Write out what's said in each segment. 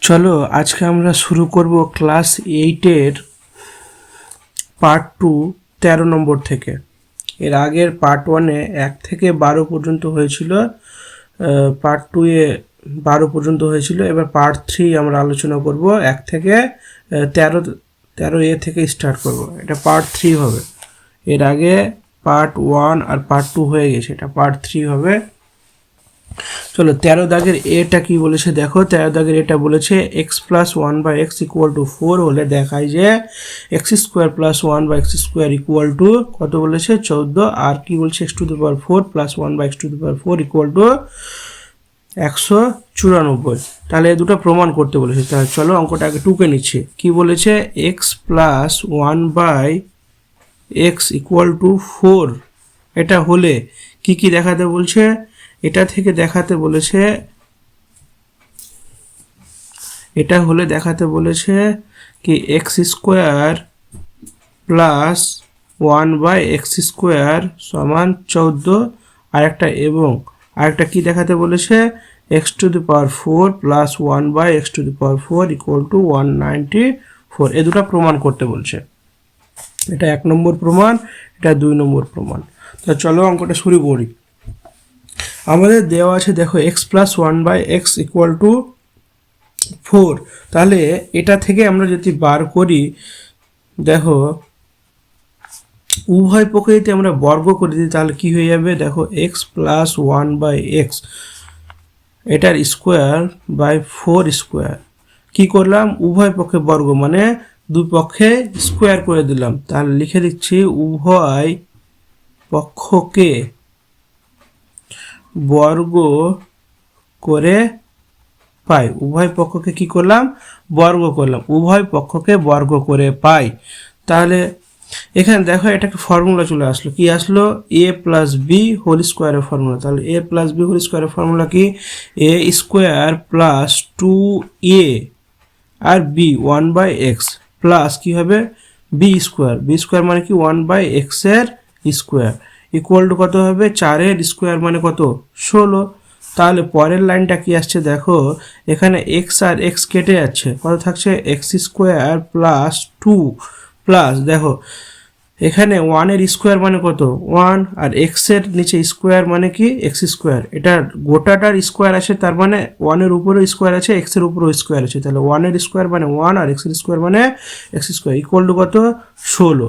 চলো আজকে আমরা শুরু করব ক্লাস 8-এর পার্ট 2 13 নম্বর থেকে। এর আগের পার্ট 1-এ 1 থেকে 12 পর্যন্ত হয়েছিল, পার্ট 2-এ 12 পর্যন্ত হয়েছিল। এবার পার্ট 3 আমরা আলোচনা করব 1 থেকে 13 এ থেকে স্টার্ট করব। এটা পার্ট 3 হবে। এর আগে পার্ট 1 আর পার্ট 2 হয়ে গেছে, এটা পার্ট 3 হবে। চলো 13 দাগের এটা কি বলেছে দেখো। 13 দাগের এটা বলেছে x plus 1/x equal to 4 হলে দেখায় যে x square plus 1/x square equal to কত বলেছে 14। আর কি বলছে x two the power 4 plus 1/x two the power 4 equal two 194। তাহলে এই দুটো প্রমাণ করতে বলেছে। তাহলে চলো অঙ্কটা আগে টুকে নিচ্ছে। কি বলেছে x plus 1/x equal to 4, এটা হলে কি কি দেখাতে বলছে, এটা থেকে দেখাতে বলেছে, এটা হলে দেখাতে বলেছে কি x square plus 1/x square সমান 14, আরেকটা এবং আরেকটা কি দেখাতে বলেছে x to the power 4 plus 1/x two the power 4 equal two 194। এই দুটো প্রমাণ করতে বলছে। এটা 1 নম্বর প্রমাণ, এটা 2 নম্বর প্রমাণ। তো চলো অঙ্কটা শুরু করি। আমাদের দেওয়া আছে দেখো x plus 1/x equal to 4। তাহলে এটা থেকে আমরা যদি বার করি, দেখো উভয় পক্ষে যদি আমরা বর্গ করে দিই তাহলে কি হয়ে যাবে, দেখো এক্স প্লাস 1/x এটার স্কোয়ার বাই 4 স্কোয়ার। কি করলাম, উভয় পক্ষে বর্গ মানে দুই পক্ষে স্কোয়ার করে দিলাম। তাহলে লিখে দিচ্ছি উভয় পক্ষকে বর্গ করে পাই। উভয় পক্ষকে কি করলাম, বর্গ করলাম, উভয় পক্ষকে বর্গ করে পাই। তাহলে এখানে দেখো এটা একটা ফর্মুলা চলে আসলো, কি আসলো এ প্লাস বি হোল স্কোয়ারের ফর্মুলা। তাহলে এ প্লাস বি হোল স্কোয়ারের ফর্মুলা কি a square plus 2a R B 1/x plus কি হবে বি স্কোয়ার। বি স্কোয়ার মানে কি 1/x এর স্কোয়ার ইকুয়াল টু কত হবে 4 এর স্কোয়ার মানে কত 16। তাহলে পরের লাইনটা কি আসছে দেখো, এখানে এক্স আর এক্স কেটে যাচ্ছে, কত থাকছে এক্স স্কোয়ার প্লাস 2 প্লাস দেখো এখানে 1 এর স্কোয়ার মানে কত 1, আর এক্স এর নিচে স্কোয়ার মানে কি এক্স স্কোয়ার। এটা গোটাটার স্কোয়ার আছে, তার মানে 1 এর উপরেও স্কোয়ার আছে, এক্স এর উপরেও স্কোয়ার আছে। তাহলে 1 এর স্কোয়ার মানে 1 আর এক্স এর স্কোয়ার মানে এক্স স্কোয়ার ইকুয়াল টু কত 16।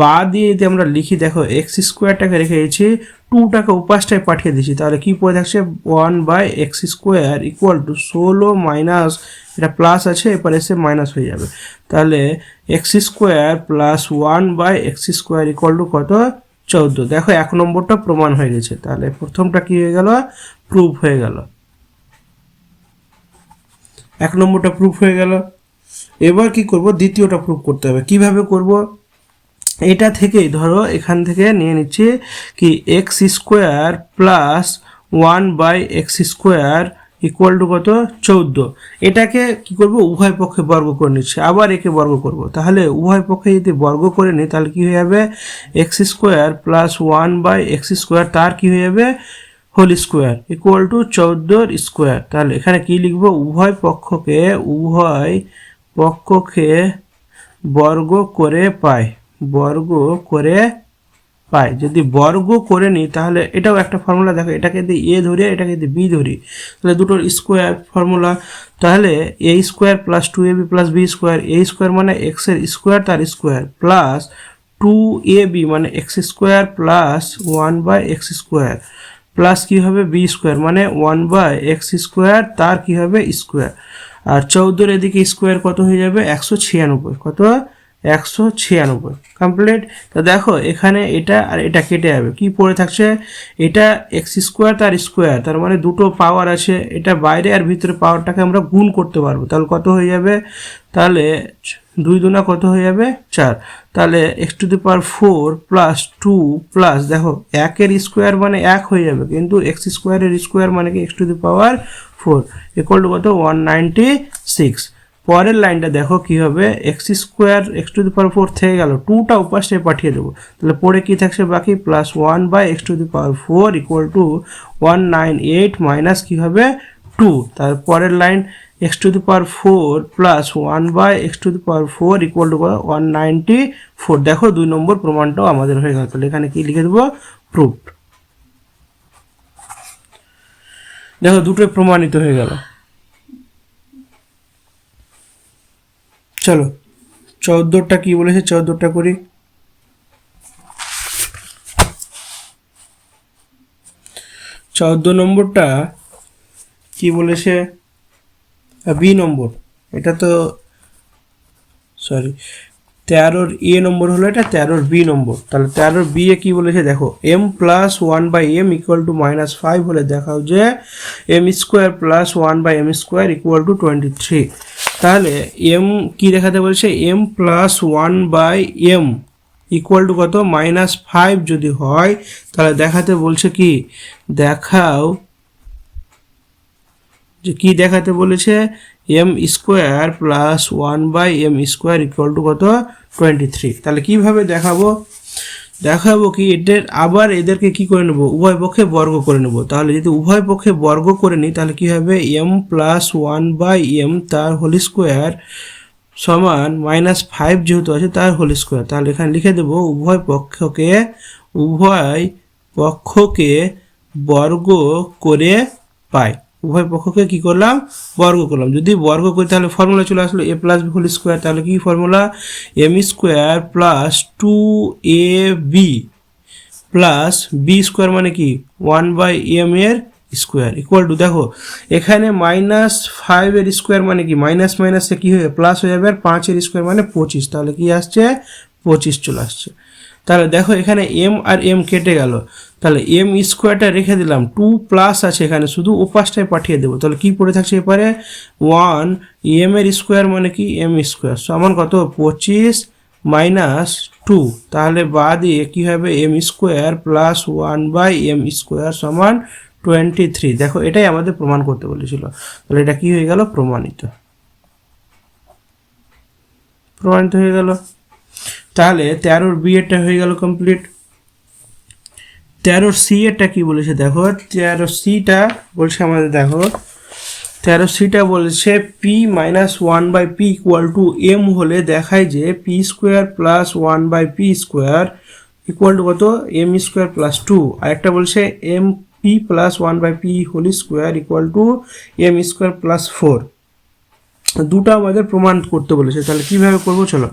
বা দিয়ে যদি আমরা লিখি দেখো এক্স স্কোয়ারটাকে রেখে দিয়েছি, 2টাকে উপাসটায় পাঠিয়ে দিচ্ছি, তাহলে কি পড়ে থাকছে 1/x square equal two 16 minus এটা প্লাস আছে এরপর এসে মাইনাস হয়ে যাবে। তাহলে x square plus 1/x square equal to কত 14। দেখো 1 নম্বরটা প্রমাণ হয়ে গেছে। তাহলে প্রথমটা কি হয়ে গেল, প্রুফ হয়ে গেল, 1 নম্বরটা প্রুফ হয়ে গেল। এবার কি করব, দ্বিতীয়টা প্রুফ করতে হবে। কিভাবে করব, এটা থেকেই ধরো এখান থেকে নিয়ে নিচ্ছি কি x square plus 1/x square equal to কত 14। এটাকে কি করব, উভয় পক্ষে বর্গ করে নিচ্ছি, আবার একে বর্গ করব। তাহলে উভয় পক্ষে যদি বর্গ করে নিই তাহলে কি হয়ে যাবে x square plus 1/x square তার কি হয়ে যাবে whole square equal to 14 square. তাহলে এখানে কি লিখব, উভয় পক্ষকে বর্গ করে পাই, বর্গ করে পাই। যদি বর্গ করে নিই তাহলে এটাও একটা ফর্মুলা, দেখো এটাকে যদি এ ধরি এটাকে যদি বি ধরি তাহলে দুটোর স্কোয়ার ফর্মুলা। তাহলে a square plus 2ab plus B square, a square মানে এক্স এর স্কোয়ার তার স্কোয়ার প্লাস 2ab মানে x square plus 1/x square plus কি হবে বি স্কোয়ার মানে 1/x স্কোয়ার তার কি হবে স্কোয়ার। আর 14 এদিকে স্কোয়ার কত হয়ে যাবে 196, কত 196 কমপ্লিট। তো দেখো এখানে এটা আর এটা কেটে যাবে, কি পড়ে থাকছে এটা এক্স স্কোয়ার তার স্কোয়ার, তার মানে দুটো পাওয়ার আছে, এটা বাইরে আর ভিতরে পাওয়ারটাকে আমরা গুণ করতে পারবো। তাহলে কত হয়ে যাবে, তাহলে 2 দুনা কত হয়ে যাবে 4। তাহলে x to the power 4 plus 2 plus দেখো 1 এর স্কোয়ার মানে 1 হয়ে যাবে, কিন্তু এক্স স্কোয়ারের স্কোয়ার মানে কি x to the power 4 equal to কত 196। পরের লাইনটা দেখো কি হবে x square x to the power 4 থেকে গেল, 2টা উপাসে পাঠিয়ে দেবো। তাহলে পরে কি থাকছে বাকি plus 1/x two the power 4 equal two 198 minus কি হবে টু, তারপরের line x⁴ plus 1/x⁴ equal to 194। দেখো 2 নম্বর প্রমাণটাও আমাদের হয়ে গেল। তাহলে এখানে কি লিখে দেবো? প্রুভড। দেখো দুটোই প্রমাণিত হয়ে গেল। চলো 14টা কি বলেছে, 14টা করি। 14 নম্বরটা কি বলেছে? বি নম্বর, এটা তো সরি 13-র এ নম্বর হলো, এটা 13-র বি নম্বর। তাহলে 13-র বি এ কি বলেছে দেখো, m plus 1/m equal to -5 হলে দেখাও যে m² plus 1/m² equal to 23। তাহলে m কি দেখাতে বলছে, m plus 1/m equal to কত? -5 যদি হয় তাহলে দেখাতে বলছে কি, দেখাও যে কি দেখাতে বলেছে, m² plus 1/m² equal to কত? 23। তাহলে কিভাবে দেখাবো? দেখাবো কি, এদের আবার এদেরকে কি করে নেব, উভয় পক্ষে বর্গ করে নেব। তাহলে যদি উভয় পক্ষে বর্গ করে নিই তাহলে কি হবে, m প্লাস 1/m তার হোল স্কোয়ার সমান -5 যেহেতু আছে তার হোল স্কোয়ার। তাহলে এখানে লিখে দেব উভয় পক্ষকে বর্গ করে পাই। উভয় পক্ষকে কি করলাম? বর্গ করলাম। যদি বর্গ করি তাহলে ফর্মুলা চলে আসলো a plus B whole square. তাহলে কি formula, m² plus 2ab plus b² মানে কি 1/m এর স্কোয়ার ইকুয়াল টু, দেখো এখানে -5 এর স্কোয়ার মানে কি মাইনাস মাইনাসে কি হয়ে প্লাস হয়ে যাবে, আর 5 এর স্কোয়ার মানে 25। তাহলে কি আসছে? 25 চলে আসছে। তাহলে দেখো এখানে m আর m কেটে গেল, তাহলে m² রেখে দিলাম, 2 প্লাস আছে এখানে, শুধু ওপাশটায় পাঠিয়ে দেবো। তাহলে কি পড়ে থাকছে এপারে, 1 m এর স্কোয়ার মানে কি m² সমান কত? 25 মাইনাস 2। তাহলে বাদ দিয়ে কি হবে, m² প্লাস 1/m² সমান 23। দেখো এটাই আমাদের প্রমাণ করতে বলেছিল। তাহলে এটা কি হয়ে গেল? প্রমাণিত হয়ে গেল। তাহলে 13-র বি এরটা হয়ে গেল কমপ্লিট। 13-র সি এরটা কি বলেছে দেখো, 13-র সিটা বলছে আমাদের, দেখো 13-র সিটা বলছে p minus 1/p equal to m হলে দেখায় যে p² plus 1/p² equal to কত? m² plus 2। আর একটা বলছে mp plus 1/p whole square equal to m² plus 4। দুটো আমাদের প্রমাণ করতে বলেছে। তাহলে কিভাবে করবো চলো।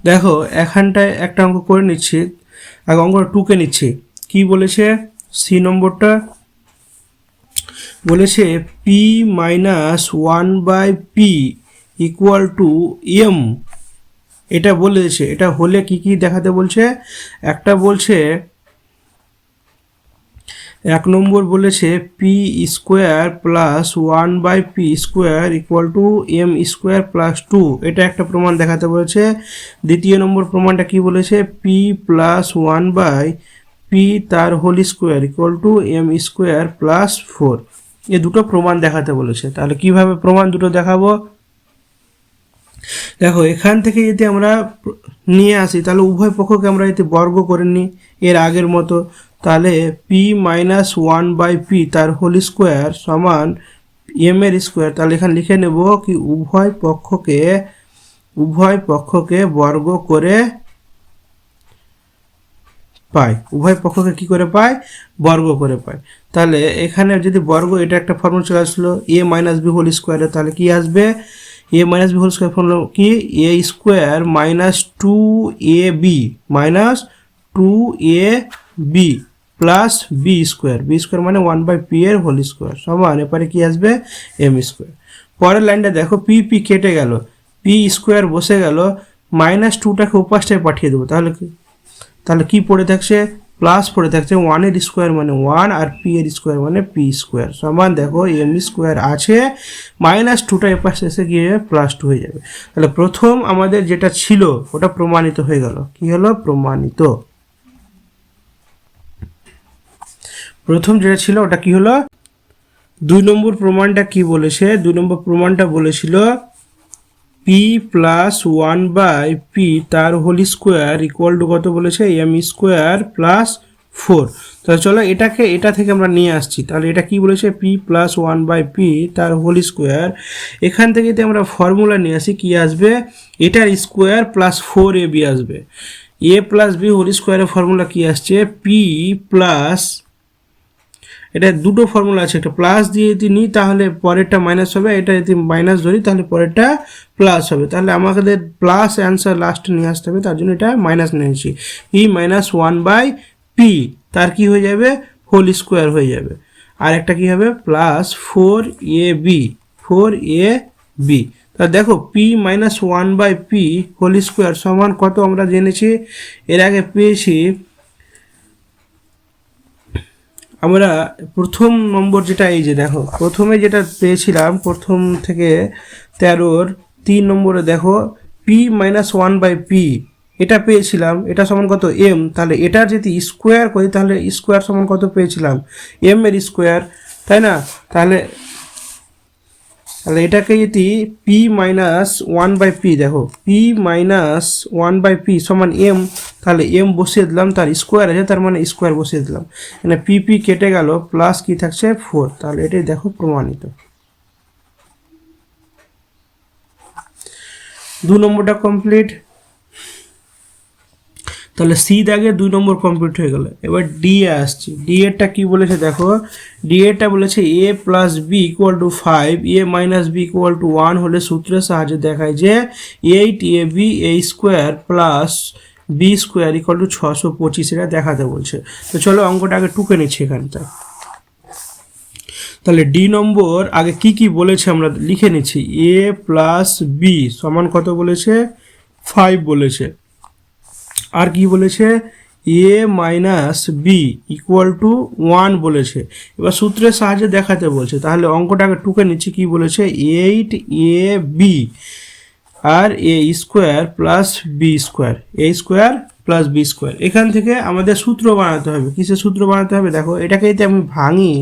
দেখো এখানটায় একটা অঙ্ক করে নিচ্ছি, আগে অঙ্কটা 2কে নিচ্ছি। কি বলেছে সি নম্বরটা, বলেছে p minus 1/p equal to m। এটা বলেছে, এটা হলে কি কি দেখাতে বলছে, একটা বলছে 1 নম্বর বলেছে p² plus 1/p² equal to m² plus 2। এটা একটা প্রমাণ দেখাতে বলেছে। দ্বিতীয় নম্বর প্রমাণটা কি বলেছে, p প্লাস 1/p তার whole square equal to m² plus 4। এই দুটো প্রমাণ দেখাতে বলেছে। তাহলে কিভাবে প্রমাণ দুটো দেখাবো, দেখো এখান থেকে যদি আমরা নিয়ে আসি তাহলে উভয় পক্ষকে আমরা যদি বর্গ করে নিই এর আগের মতো, তাহলে p মাইনাস 1/p তার হোল স্কোয়ার সমান m এর স্কোয়ার। তাহলে এখানে লিখে নেব কি উভয় পক্ষকে বর্গ করে পাই। উভয় পক্ষকে কি করে পাই? বর্গ করে পাই। তাহলে এখানে যদি বর্গ, এটা একটা ফর্মুলা চলে আসলো a মাইনাস b হোল স্কোয়ারে। তাহলে কি আসবে, a minus b whole square formula কি, a² minus 2ab minus 2ab plus b² মানে 1/p এর হোল স্কোয়ার সমান এপারে কি আসবে, m²। পরের লাইনটা দেখো p কেটে গেল, p² বসে গেল, -2টাকে ওপাশটায় পাঠিয়ে দেবো। তাহলে কি পড়ে থাকছে, প্লাস পড়ে থাকছে, 1 এর স্কোয়ার মানে 1 আর p এর স্কোয়ার মানে p² সমান দেখো m² আছে, -2টা এপাশে এসে গিয়ে +2 হয়ে যাবে। তাহলে প্রথম আমাদের যেটা ছিল ওটা প্রমাণিত হয়ে গেল। কি হলো? প্রমাণিত। প্রথম যেটা ছিল ওটা কি হলো। 2 নম্বর প্রমাণটা কি বলেছে, 2 নম্বর প্রমাণটা বলেছিল পি প্লাস 1/p তার হোল স্কোয়ার ইকুয়াল টু কত বলেছে এম স্কোয়ার প্লাস 4। তাহলে চলো এটাকে এটা থেকে আমরা নিয়ে আসছি। তাহলে এটা কি বলেছে পি প্লাস 1/p তার হোল স্কোয়ার। এখান থেকে যদি আমরা ফর্মুলা নিয়ে আসি কি আসবে, এটার স্কোয়ার প্লাস 4ab আসবে। এ প্লাস বি হোল স্কোয়ারের ফর্মুলা কি আসছে পি প্লাস, এটা দুটো ফর্মুলা আছে, একটা প্লাস দিয়ে যদি নিই তাহলে পরেরটা মাইনাস হবে, এটা যদি মাইনাস ধরি তাহলে পরেরটা প্লাস হবে। তাহলে আমাদের প্লাস অ্যান্সার লাস্টে নিয়ে আসতে হবে, তার জন্য এটা মাইনাস নিয়েছি। পি মাইনাস 1/p তার কি হয়ে যাবে হোল স্কোয়ার হয়ে যাবে। আর একটা কি হবে প্লাস 4ab। তা দেখো P minus 1/p whole square সমান কত আমরা জেনেছি, এর আগে পেয়েছি আমরা প্রথম নম্বর যেটা, এই যে দেখো প্রথমে যেটা পেয়েছিলাম প্রথম থেকে 13-র 3 নম্বরে দেখো পি মাইনাস 1/p এটা পেয়েছিলাম, এটা সমান কত এম। তাহলে এটার যদি স্কোয়ার করি তাহলে স্কোয়ার সমান কত পেয়েছিলাম এম এর স্কোয়ার, তাই না? তাহলে এটাকে যদি পি মাইনাস 1/p দেখো পি মাইনাস 1/p সমান এম, তাহলে এম বসিয়ে দিলাম, তার স্কোয়ার আছে তার মানে স্কোয়ার বসিয়ে দিলাম, মানে পি কেটে গেল, প্লাস কি থাকছে 4। তাহলে এটাই দেখো প্রমাণিত। 2 নম্বরটা কমপ্লিট। তাহলে সি দাগে 2 নম্বর কমপ্লিট হয়ে গেল। এবার ডি এ আসছি। ডি এরটা কি বলেছে দেখো, ডি এরটা বলেছে a plus b equal to 5 a minus b equal to 1 হলে সূত্রের সাহায্যে দেখায় যে 8ab a square plus B square equal to 625 এটা দেখাতে বলছে। তো চলো অঙ্কটা আগে টুকে নিচ্ছি এখানটা। তাহলে ডি নম্বর আগে কি কি বলেছে আমরা লিখে নিচ্ছি। এ প্লাস বি সমান কত বলেছে 5 বলেছে, আর কি বলেছে এ মাইনাস বি ইকুয়াল টু 1 বলেছে। এবার সূত্রের সাহায্যে দেখাতে বলছে, তাহলে অঙ্কটাকে টুকে নিচ্ছি। কি বলেছে 8ab R A square plus B square, a square plus B square. এখান থেকে আমাদের সূত্র বানাতে হবে। কিসের সূত্র বানাতে হবে দেখো, এটাকে যদি আমি ভাঙি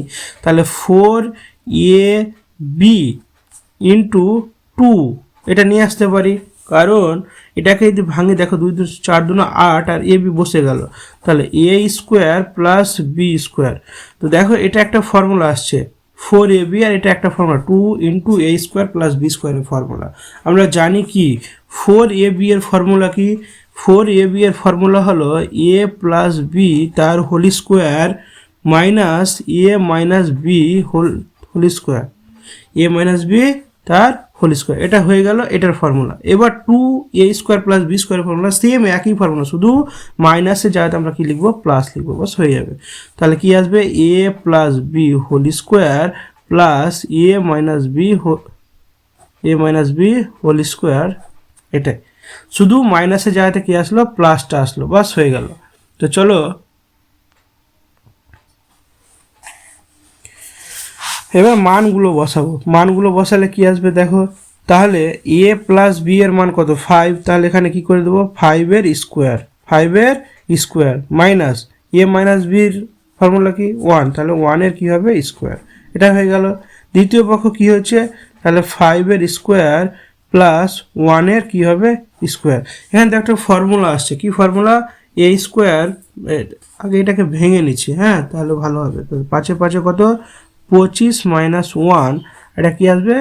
তাহলে 4ab ইন্টু 2 এটা নিয়ে আসতে পারি, কারণ এটাকে যদি ভাঙি দেখো 2 2 4 2 8 আর এ বি বসে গেল, তাহলে a square plus B square. তো দেখো এটা একটা ফর্মুলা আসছে 4ab, আর এটা একটা formula 2 into a square plus b স্কোয়ারের ফর্মুলা। আমরা জানি কি 4ab এর ফর্মুলা কি, 4ab এর ফর্মুলা হলো এ প্লাস বি তার whole square minus A minus B whole square, A minus B তার হোল স্কোয়ার। এটা হয়ে গেল এটার ফর্মুলা। এবার 2a square plus B square formula same একই ফর্মুলা, শুধু মাইনাসে যাতে আমরা কি লিখবো প্লাস লিখবো, বাস হয়ে যাবে। তাহলে কি আসবে a plus B whole square plus a minus B whole square, এটাই শুধু মাইনাসে যাতে কি আসলো প্লাসটা আসলো, বাস হয়ে গেল। তো চলো এবার মানগুলো বসাবো। মানগুলো বসালে কি আসবে দেখো, তাহলে এ প্লাস বি এর মান কত 5, তাহলে এখানে কি করে দেবো 5 এর স্কোয়ার মাইনাস এ মাইনাস বির ফর্মুলা কি 1, তাহলে 1 এর কি হবে স্কোয়ার, এটা হয়ে গেল। দ্বিতীয় পক্ষ কি হচ্ছে, তাহলে 5 এর স্কোয়ার প্লাস 1 এর কি হবে স্কোয়ার। এখানে তো একটা ফর্মুলা আসছে, কি ফর্মুলা এ স্কোয়ার, আগে এটাকে ভেঙে নিচ্ছি, হ্যাঁ তাহলে ভালো হবে। তো 5 5 কত 25 মাইনাস 1, এটা কি আসবে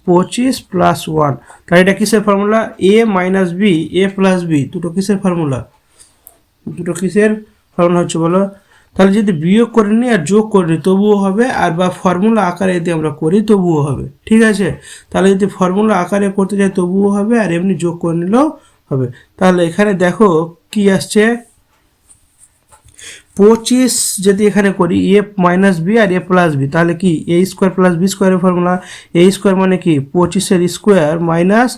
25 প্লাস 1। তাহলে এটা কিসের formula A minus B A plus B, দুটো কিসের ফর্মুলা হচ্ছে বলো। তাহলে যদি বিয়োগ করে নিই আর যোগ করে নিই তবুও হবে, আর বা ফর্মুলা আকারে যদি আমরা করি তবুও হবে, ঠিক আছে। তাহলে যদি ফর্মুলা আকারে করতে যাই তবুও হবে, আর এমনি যোগ করে নিলেও হবে। তাহলে এখানে দেখো কি আসছে 25 যদি এখানে করি এ মাইনাস বি আর এ প্লাস বি, তাহলে কি এ স্কোয়ার প্লাস বি স্কোয়ারের ফর্মুলা। এ স্কোয়ার মানে কি 25 এর স্কোয়ার মাইনাস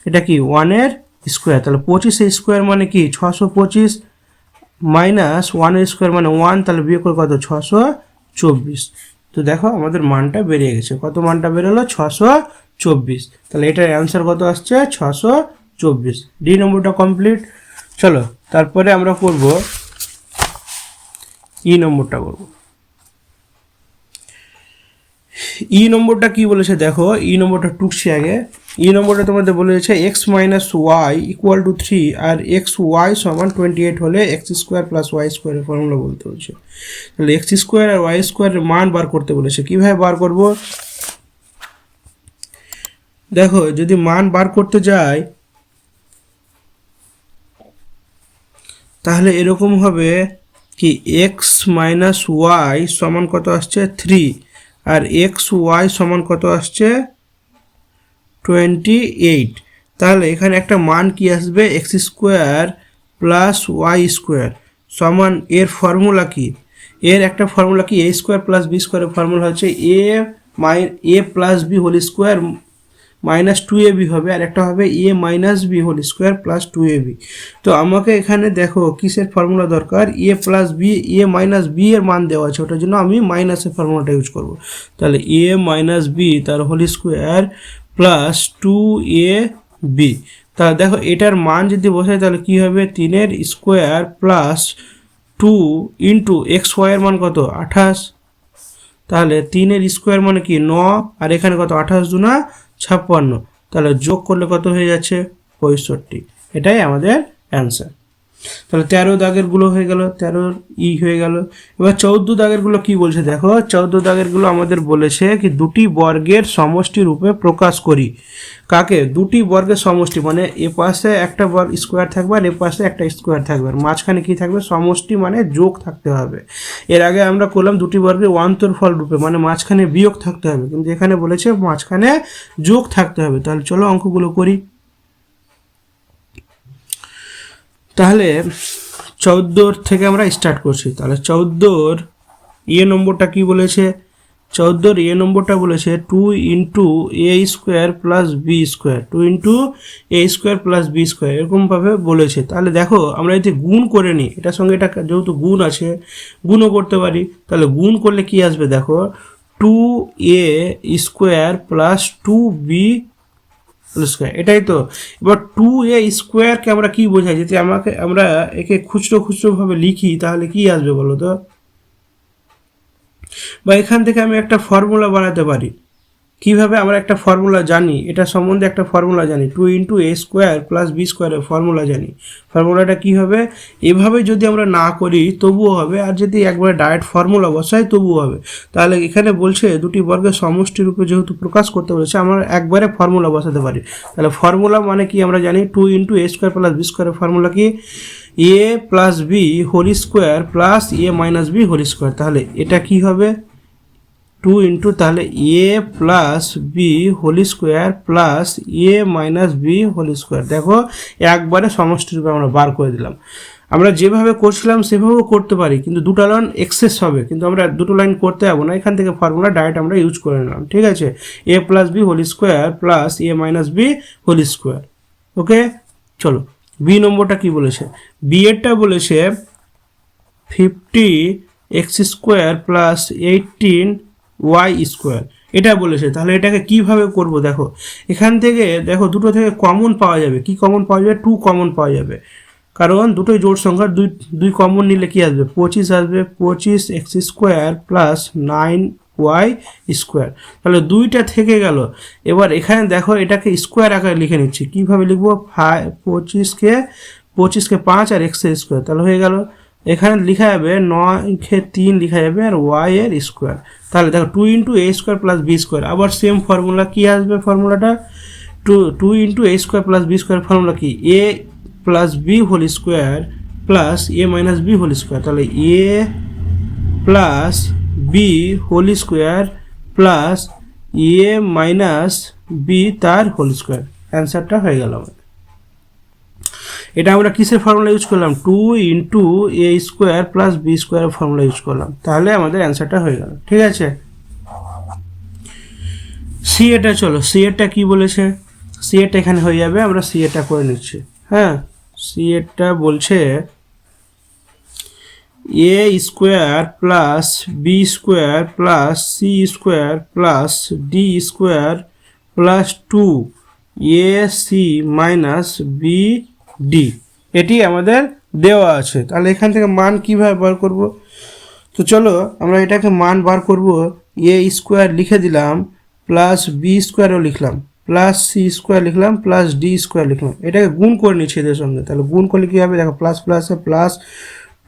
এটা কি 1 এর স্কোয়ার, তাহলে 25 এর স্কোয়ার মানে কি 625 মাইনাস 1 এর স্কোয়ার মানে 1, তাহলে বিয়োগ করে কত 624। তো দেখো আমাদের মানটা বেরিয়ে গেছে, কত মানটা বেরোলো 624। তাহলে এটার অ্যান্সার কত আসছে 624। ডি নম্বরটা কমপ্লিট। চলো তারপরে আমরা করব ই নম্বরটা করব। ই নম্বরটা কি বলেছে দেখো, ই নম্বরটা টুকছি আগে। ই নম্বরটা তোমাদের বলেছে X minus Y equal to 3 আর এক্স ওয়াই সমান 28 হলে এক্স স্কোয়ার প্লাস ওয়াই স্কোয়ারের ফর্মুলা বলতে বলছে। তাহলে এক্স স্কোয়ার আর ওয়াই স্কোয়ারের মান বার করতে বলেছে। কীভাবে বার করব দেখো, যদি মান বার করতে যাই তাহলে এরকম হবে কি, এক্স মাইনাস ওয়াই সমান কত আসছে 3 আর এক্স ওয়াই সমান কত আসছে 28। তাহলে এখানে একটা মান কি আসবে, x square plus Y square সমান, এর ফর্মুলা কি, এর একটা ফর্মুলা কি, এ স্কোয়ার প্লাস বি স্কোয়ারের ফর্মুলা হচ্ছে a plus B whole square minus 2ab হবে, আর একটা হবে a minus B whole square plus 2ab। তো আমাকে এখানে দেখো কিসের ফর্মুলা দরকার, a plus b, a minus b এর মান দেওয়া আছে, ওটার জন্য আমি মাইনাসের ফর্মুলাটা ইউজ করব। তাহলে এ মাইনাস বি তার হোল স্কোয়ার প্লাস 2ab। তাহলে দেখো এটার মান যদি বসাই তাহলে কি হবে, 3 স্কোয়ার প্লাস 2 ইন্টু এক্স ওয়াইয়ের মান কত 28। তাহলে 3 স্কোয়ার মানে কি 9, আর এখানে কত 28 দুনা 56। তাহলে যোগ করলে কত হয়ে যাচ্ছে 65। এটাই আমাদের অ্যান্সার। তাহলে 13 দাগেরগুলো হয়ে গেল, 13 হয়ে গেল। এবার 14 দাগেরগুলো কি বলছে দেখো, 14 দাগেরগুলো আমাদের বলেছে কি দুটি বর্গের সমষ্টি রূপে প্রকাশ করি। কাকে, দুটি বর্গের সমষ্টি, মানে এ পাশে একটা বর্গ স্কোয়ার থাকবে আর এ পাশে একটা স্কোয়ার থাকবে, আর মাঝখানে কি থাকবে, সমষ্টি মানে যোগ থাকতে হবে। এর আগে আমরা করলাম দুটি বর্গের অন্তর্ফল রূপে, মানে মাঝখানে বিয়োগ থাকতে হবে, কিন্তু এখানে বলেছে মাঝখানে যোগ থাকতে হবে। তাহলে চলো অঙ্কগুলো করি। তাহলে 14 থেকে আমরা স্টার্ট করছি। তাহলে 14 নম্বরটা কি বলেছে, 14 নম্বরটা বলেছে 2 into a square plus B square, 2 into a square plus B square এরকমভাবে বলেছে। তাহলে দেখো আমরা যদি গুণ করে নিই, এটার সঙ্গে এটা যেহেতু গুণ আছে গুণও করতে পারি। তাহলে গুণ করলে কি আসবে দেখো, 2a square plus 2b square, এটাই তো। এবার 2a স্কোয়ারকে আমরা কি বোঝাই, যদি আমরা একে খুচরোভাবে লিখি তাহলে কি আসবে বলো তো, বা এখান থেকে আমি একটা ফর্মুলা বানাতে পারি। কিভাবে, আমরা একটা ফর্মুলা জানি, এটা সম্বন্ধে একটা ফর্মুলা জানি, 2 into a square plus b স্কোয়ারের ফর্মুলা জানি। ফর্মুলাটা কি হবে, এভাবে যদি আমরা না করি তবুও হবে, আর যদি একবারে ডাইরেক্ট ফর্মুলা বসাই তবুও হবে। তাহলে এখানে বলছে দুটি বর্গের সমষ্টি রূপে যেহেতু প্রকাশ করতে বলেছে, আমরা একবারে ফর্মুলা বসাতে পারি। তাহলে ফর্মুলা মানে কি আমরা জানি, 2 into a square plus b স্কোয়ারের ফর্মুলা কি, a plus B whole square plus a minus B whole square. তাহলে এটা কি হবে, 2 ইন্টু তাহলে a plus B whole square plus a minus B whole square. দেখো একবারে সমষ্টি রূপে আমরা বার করে দিলাম। আমরা যেভাবে করছিলাম সেভাবেও করতে পারি, কিন্তু দুটো লাইন এক্সেস হবে, কিন্তু আমরা দুটো লাইন করতে যাবো না, এখান থেকে ফর্মুলা ডাইরেক্ট আমরা ইউজ করে নিলাম। ঠিক আছে, a plus B whole square plus a minus B whole square. Okay, চলো বি নম্বরটা কি বলেছে, বি এরটা বলেছে 50 x square plus 18 y square, এটা বলেছে। তাহলে এটাকে কিভাবে করব দেখো, এখান থেকে দেখো দুটো থেকে কমন পাওয়া যাবে। কি কমন পাওয়া যাবে, 2 কমন পাওয়া যাবে, কারণ দুটোই জোড় সংখ্যা, দুই কমন নিলে কি আসবে 25 আসবে, 25 X square plus 9 Y square. তাহলে দুইটা থেকে গেল। এবার এখানে দেখো এটাকে স্কোয়ার আকারে লিখে নিচ্ছি। কিভাবে লিখবো, 25কে 5 আর এক্স এর স্কোয়ার, তাহলে হয়ে গেল। এখানে লেখা যাবে 9কে 3 লেখা যাবে আর ওয়াই এর স্কোয়ার। তাহলে দেখো 2 into a square plus B square, আবার সেম ফর্মুলা কি আসবে, ফর্মুলাটা 2 into a square plus B square formula কি, a plus B whole square plus a minus B whole square. তাহলে a plus B whole square plus a minus B তার whole square, অ্যান্সারটা হয়ে গেল আমাদের। এটা আমরা কিসের ফর্মুলা ইউজ করলাম, 2 into a square plus b স্কোয়ারের ফর্মুলা ইউজ করলাম। তাহলে আমাদের অ্যান্সারটা হয়ে গেল। ঠিক আছে, সি এটা, চলো সি এরটা কি বলেছে, সি এরটা এখানে হয়ে যাবে, আমরা সি এরটা করে নিচ্ছি। হ্যাঁ, সি এরটা বলছে a square plus B square plus c square plus d square plus 2 a c minus b d, এটি আমাদের দেওয়া আছে। তাহলে এখান থেকে মান কিভাবে বার করব, তো চলো আমরা এটাকে মান বার করব এ স্কোয়ার লিখে দিলাম, প্লাস বি স্কোয়ারও লিখলাম, প্লাস সি স্কোয়ার লিখলাম, প্লাস ডি স্কোয়ার লিখলাম। এটাকে গুণ করে নিচ্ছি এদের সঙ্গে। তাহলে গুণ করলে কী হবে দেখো, প্লাস প্লাসে প্লাস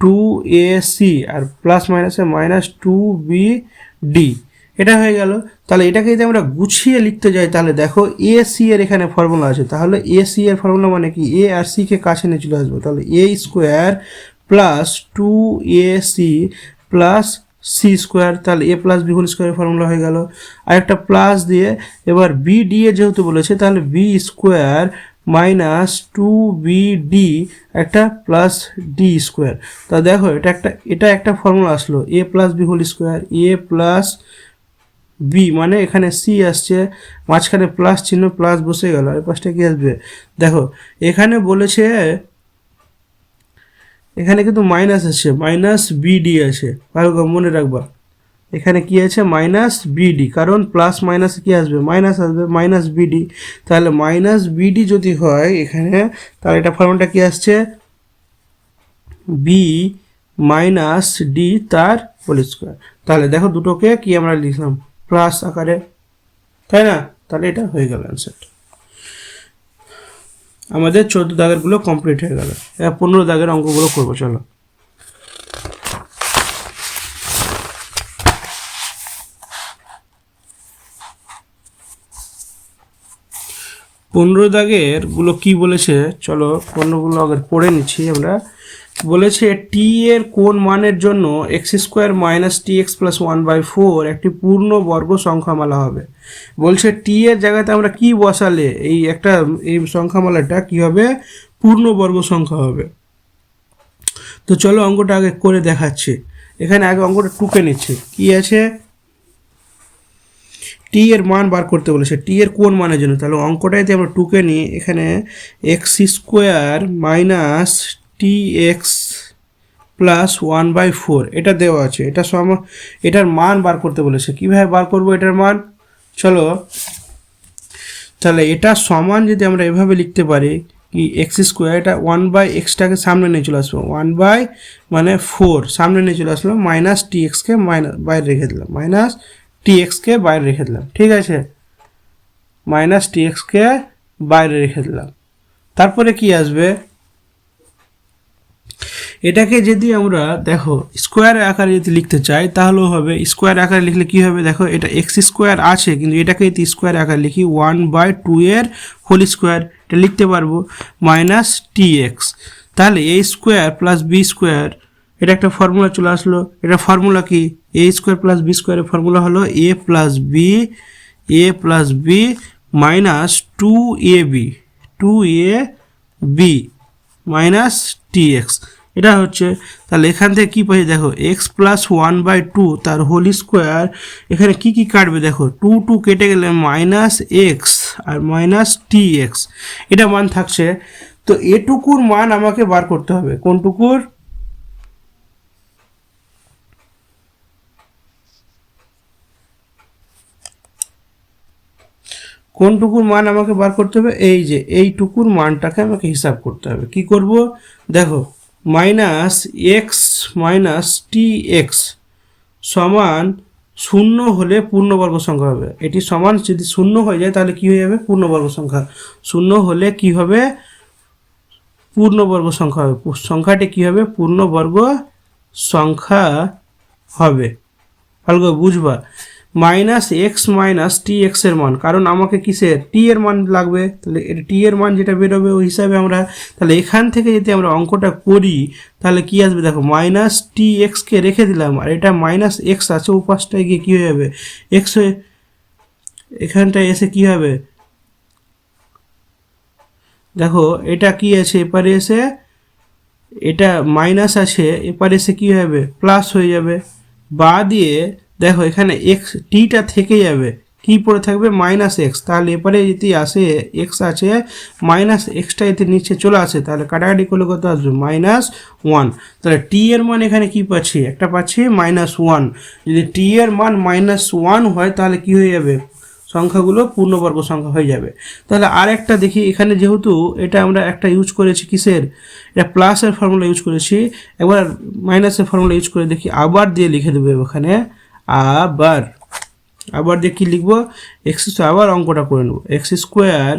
2ac আর প্লাস মাইনাসে মাইনাস 2bd, এটা হয়ে গেল। তাহলে এটাকে যদি আমরা গুছিয়ে লিখতে যাই তাহলে দেখো এ সি এর এখানে ফর্মুলা আছে। তাহলে এ সি এর ফর্মুলা মানে কি, এ আর সি কে কাছে নিয়ে চলে আসবো। তাহলে a square plus 2ac plus c square, তাহলে এ প্লাস বি হোল স্কোয়ারের ফর্মুলা হয়ে গেল। আর একটা প্লাস দিয়ে এবার বি ডি এ যেহেতু বলেছে, তাহলে বি স্কোয়ার মাইনাস 2bd একটা প্লাস ডি স্কোয়ার। তা দেখো এটা একটা ফর্মুলা আসলো, এ প্লাস বি হোল স্কোয়ার, এ প্লাস বি মানে এখানে সি আসছে, মাঝখানে প্লাস চিহ্ন, প্লাস বসে গেল। আর পাশটা কি আসবে দেখো, এখানে বলেছে, এখানে কিন্তু মাইনাস আছে, মাইনাস বিডি আছে, ভালো করে মনে রাখবা। এখানে কি আছে, মাইনাস বিডি, কারণ প্লাস মাইনাস কি আসবে, মাইনাস আসবে, মাইনাস বিডি। তাহলে মাইনাস বিডি যদি হয় এখানে, তাহলে এটা ফর্মুলাটা কি আসছে, বি মাইনাস ডি তার হোল স্কোয়ার। তাহলে দেখো দুটোকে কি আমরা লিখলাম প্লাস আকারে, তাই না? তাহলে এটা হয়ে গেল অ্যান্সার। আমাদের 14 দাগেরগুলো কমপ্লিট হয়ে গেল। এবার 15 দাগের অঙ্কগুলো করবো, চলো। 15 দাগের গুলো কি বলেছে, চলো 15গুলো আগে পড়ে নিচ্ছি আমরা। বলেছে টি এর কোন মানের জন্য X square minus t x plus 1/4 একটি পূর্ণ বর্গ সংখ্যামালা হবে। বলছে টি এর জায়গাতে আমরা কি বসালে এই সংখ্যামালাটা কি হবে, পূর্ণ বর্গ সংখ্যা হবে। তো চলো অঙ্কটা আগে করে দেখাচ্ছি। এখানে আগে অঙ্কটা টুকে নিচ্ছি, কি আছে, টি এর মান বার করতে বলেছে, টি এর কোন মানের জন্য। তাহলে অঙ্কটাইতে আমরা টুকে নিই, এখানে x square minus t x plus 1/4 এটা দেওয়া আছে, এটার মান বার করতে বলেছে। কীভাবে বার করবো এটার মান, চলো। তাহলে এটা সমান যদি আমরা এভাবে লিখতে পারি কি, এক্স স্কোয়ার, এটা 1/xটাকে সামনে নিয়ে চলে আসবো, 1/4 সামনে নিয়ে চলে আসলো, মাইনাস টি এক্সকে বাইরে রেখে দিলাম, মাইনাস টি এক্সকে বাইরে রেখে দিলাম, ঠিক আছে, মাইনাস টি এক্সকে বাইরে রেখে দিলাম। তারপরে কি আসবে, এটাকে যদি আমরা দেখো স্কোয়ার আকারে যদি লিখতে চাই তাহলেও হবে। স্কোয়ার আকারে লিখলে কি হবে দেখো, এটা এক্স স্কোয়ার আছে কিন্তু এটাকে যদি স্কোয়ার আকারে লিখি 1/2 এর হোল স্কোয়ার, এটা লিখতে পারবো, মাইনাস টি এক্স। তাহলে a square plus B square, এটা একটা ফর্মুলা চলে আসলো। এটা ফর্মুলা কি, এ স্কোয়ার প্লাস বি স্কোয়ারের ফর্মুলা হলো এ plus b minus 2ab minus t x, এটা হচ্ছে। তাহলে এখান থেকে কী পাই দেখো, এক্স প্লাস 1/2 তার হোল স্কোয়ার, এখানে কি কি কাটবে দেখো, 2 কেটে গেলে মাইনাস এক্স আর মাইনাস টি এক্স, এটা মান থাকছে। তো এটুকুর মান আমাকে বার করতে হবে, কোনটুকুর, কোনটুকুর মান আমাকে বার করতে হবে, এই যে এইটুকুর মানটাকে আমাকে হিসাব করতে হবে। কি করব দেখো, minus X minus t x সমান 0 হলে পূর্ণবর্গ সংখ্যা হবে। এটি সমান যদি 0 হয়ে যায় তাহলে কি হয়ে যাবে, পূর্ণবর্গ সংখ্যা। 0 হলে কি হবে, পূর্ণবর্গ সংখ্যা হবে। সংখ্যাটি কি হবে, পূর্ণবর্গ সংখ্যা হবে। ভালো করে বুঝবা, minus X minus t x এর মান, কারণ আমাকে কিসের, টি এর মান লাগবে। তাহলে এটা টি এর মান যেটা বেরোবে ওই হিসাবে আমরা, তাহলে এখান থেকে যদি আমরা অঙ্কটা করি তাহলে কি আসবে দেখো, মাইনাস টি এক্সকে রেখে দিলাম, আর এটা মাইনাস এক্স আছে উপাসটায় গিয়ে কী হয়ে যাবে, এক্স হয়ে এখানটায় এসে কি হবে দেখো, এটা কি আছে এপারে এসে, এটা মাইনাস আছে এপারে এসে কী হবে, প্লাস হয়ে যাবে। বা দিয়ে দেখো এখানে এক্স টিটা থেকে যাবে, কি পড়ে থাকবে, মাইনাস এক্স। তাহলে এপারে যদি আসে এক্স আছে, মাইনাস এক্সটা এতে নিচে চলে আসে, তাহলে কাটাকাটি করলে কত আসবে, -1। তাহলে টি এর মান এখানে কি পাচ্ছি, একটা পাচ্ছি -1। যদি টি এর মান -1 হয় তাহলে কি হয়ে যাবে, সংখ্যাগুলো পূর্ণবর্গ সংখ্যা হয়ে যাবে। তাহলে আর একটা দেখি, এখানে যেহেতু এটা আমরা একটা ইউজ করেছি কিসের, এটা প্লাসের ফর্মুলা ইউজ করেছি, একবার মাইনাসের ফর্মুলা ইউজ করে দেখি, আবার দিয়ে লিখে দেবো এখানে, আবার আবার দিয়ে কী লিখবো, এক্স স্কোয়ার, আবার অঙ্কটা করে নেবো, x square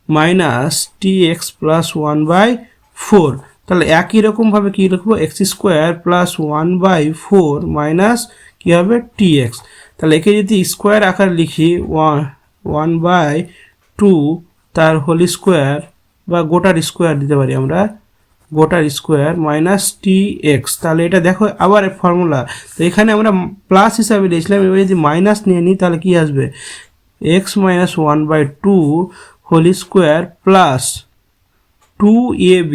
minus t x plus 1/4। তাহলে একই রকমভাবে কী লিখবো, এক্স স্কোয়ার প্লাস 1/4 মাইনাস কী হবে টি এক্স। তাহলে একে যদি স্কোয়ার আকার লিখি 1/2 তার হোল স্কোয়ার বা গোটার স্কোয়ার দিতে পারি আমরা, গোটার স্কোয়ার মাইনাস টি এক্স। তাহলে এটা দেখো আবার ফর্মুলা, তো এখানে আমরা প্লাস হিসাবে দিয়েছিলাম, এবার যদি মাইনাস নিয়ে নিই তাহলে কি আসবে, X minus 1/2 whole square plus 2ab,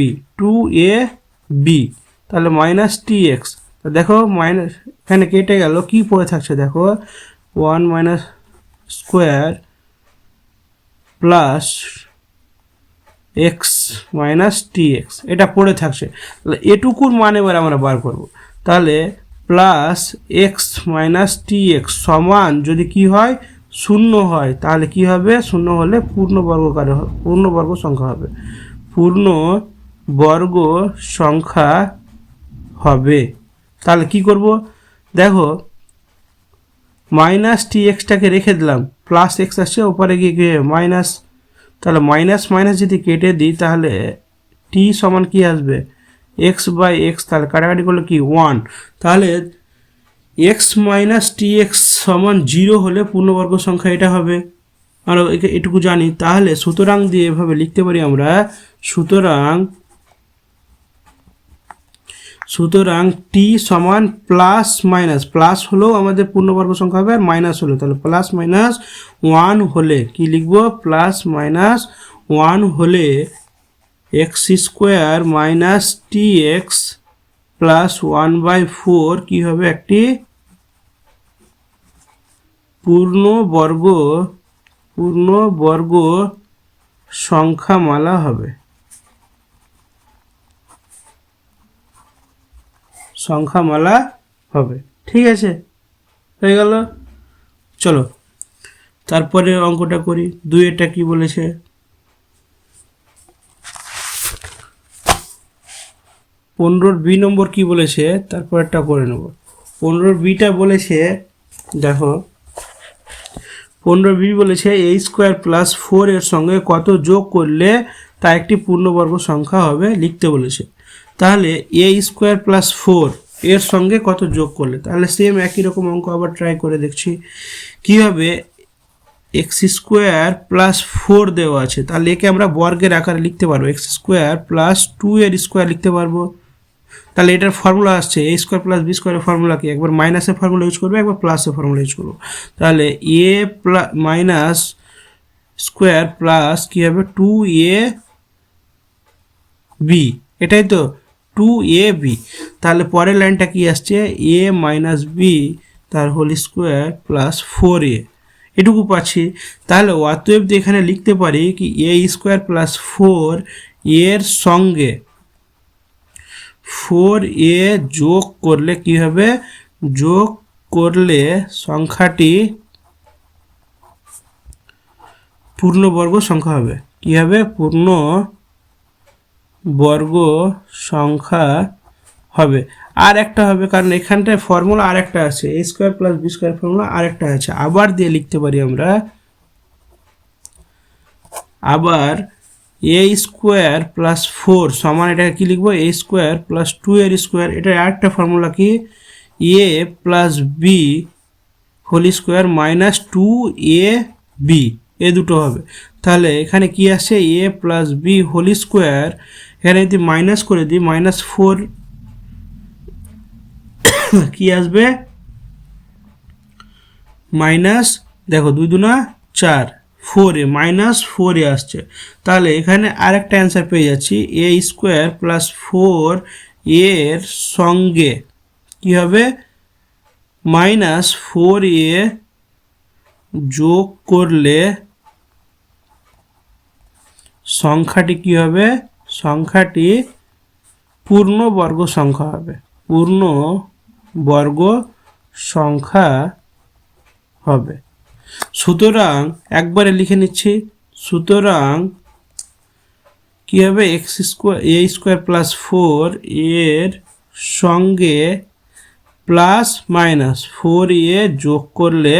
তাহলে মাইনাস টি এক্স। তো দেখো মাইনাস এখানে কেটে গেল, কি পড়ে থাকছে দেখো 1 minus square plus x minus t x, এটা পড়ে থাকছে। তাহলে এটুকুর মান এবার আমরা বার করব। তাহলে plus x minus t x সমান যদি কি হয়, শূন্য হয়, তাহলে কি হবে, শূন্য হলে পূর্ণবর্গ সংখ্যা হবে, পূর্ণবর্গ সংখ্যা হবে। তাহলে কি করব, দেখো মাইনাস টি এক্সটাকে রেখে দিলাম, প্লাস এক্স আসছে ওপরে গিয়ে মাইনাস, তাহলে মাইনাস মাইনাস যদি কেটে দিই তাহলে টি সমান কি আসবে, এক্স বাই এক্স, তাহলে কাটাকাটি করলে কি 1। তাহলে এক্স মাইনাস টি এক্স সমান 0 হলে পূর্ণবর্গ সংখ্যা এটা হবে, আমরা এটুকু জানি। তাহলে সুতরাং দিয়ে এভাবে লিখতে পারি আমরা, সুতরাং টি সমান প্লাস মাইনাস, প্লাস হলেও আমাদের পূর্ণবর্গ সংখ্যা হবে আর মাইনাস হলো, তাহলে প্লাস মাইনাস 1 হলে কি লিখবো, প্লাস মাইনাস 1 হলে X square minus t x plus 1/4 কি হবে, একটি পূর্ণবর্গ সংখ্যামালা হবে, সংখ্যামালা হবে। ঠিক আছে, হয়ে গেল। চলো তারপরে অঙ্কটা করি। 2 এটা কি বলেছে, 15 বি নম্বর কি বলেছে, তারপর একটা করে নেব। 15 বিটা বলেছে, দেখো 15 বি বলেছে এ স্কোয়ার প্লাস 4 এর সঙ্গে কত যোগ করলে তা একটি পূর্ণবর্গ সংখ্যা হবে লিখতে বলেছে। তাহলে এ স্কোয়ার প্লাস 4 এর সঙ্গে কত যোগ করলে, তাহলে সেম একই রকম অঙ্ক আবার ট্রাই করে দেখছি কি হবে। এক্স স্কোয়ার প্লাস 4 দেওয়া আছে, তাহলে একে আমরা বর্গের আকারে লিখতে পারবো, এক্স স্কোয়ার প্লাস 2 এর স্কোয়ার লিখতে পারবো। তাহলে এটার ফর্মুলা আসছে এ স্কোয়ার প্লাস বি স্কোয়ারের ফর্মুলা কি, একবার মাইনাসের ফর্মুলা ইউজ করবে, একবার প্লাসের ফর্মুলা ইউজ করবো। তাহলে এ মাইনাস স্কোয়ার প্লাস কী হবে 2ab, এটাই তো 2ab। তাহলে পরের লাইনটা কি আসছে, এ মাইনাস বি তার হোল স্কোয়ার প্লাস 4a, এটুকু পাচ্ছি। তাহলে অতএব এখানে লিখতে পারি কি এ স্কোয়ার প্লাস 4 এর সঙ্গে 4a যোগ করলে কি হবে, যোগ করলে সংখ্যাটি পূর্ণবর্গ সংখ্যা হবে। কি হবে, পূর্ণবর্গ সংখ্যা হবে। আর একটা হবে, কারণ এখানটায় ফর্মুলা আর একটা আছে, a square plus B square formula আর একটা আছে, আবার দিয়ে লিখতে পারি আমরা, আবার এ স্কোয়ার প্লাস 4 সমান এটাকে কি লিখবো, এ স্কোয়ার প্লাস 2 এর স্কোয়ার, এটা আরেকটা ফর্মুলা কি, a plus B whole square minus 2ab, এ দুটো হবে। তাহলে এখানে কি আসছে, a plus B whole square, এখানে যদি মাইনাস করে দিই মাইনাস 4 কি আসবে, মাইনাস, দেখো 2 2 4, 4a মাইনাস 4a আসছে। তাহলে এখানে আরেকটা অ্যান্সার পেয়ে যাচ্ছি, এ স্কোয়ার প্লাস 4 এর সঙ্গে কি হবে, মাইনাস 4a যোগ করলে সংখ্যাটি কি হবে, সংখ্যাটি পূর্ণবর্গ সংখ্যা হবে, পূর্ণবর্গ সংখ্যা হবে। সুতরাং একবারে লিখে নিচ্ছি, সুতরাং কি হবে, x square a square plus 4 এর সঙ্গে প্লাস মাইনাস 4a যোগ করলে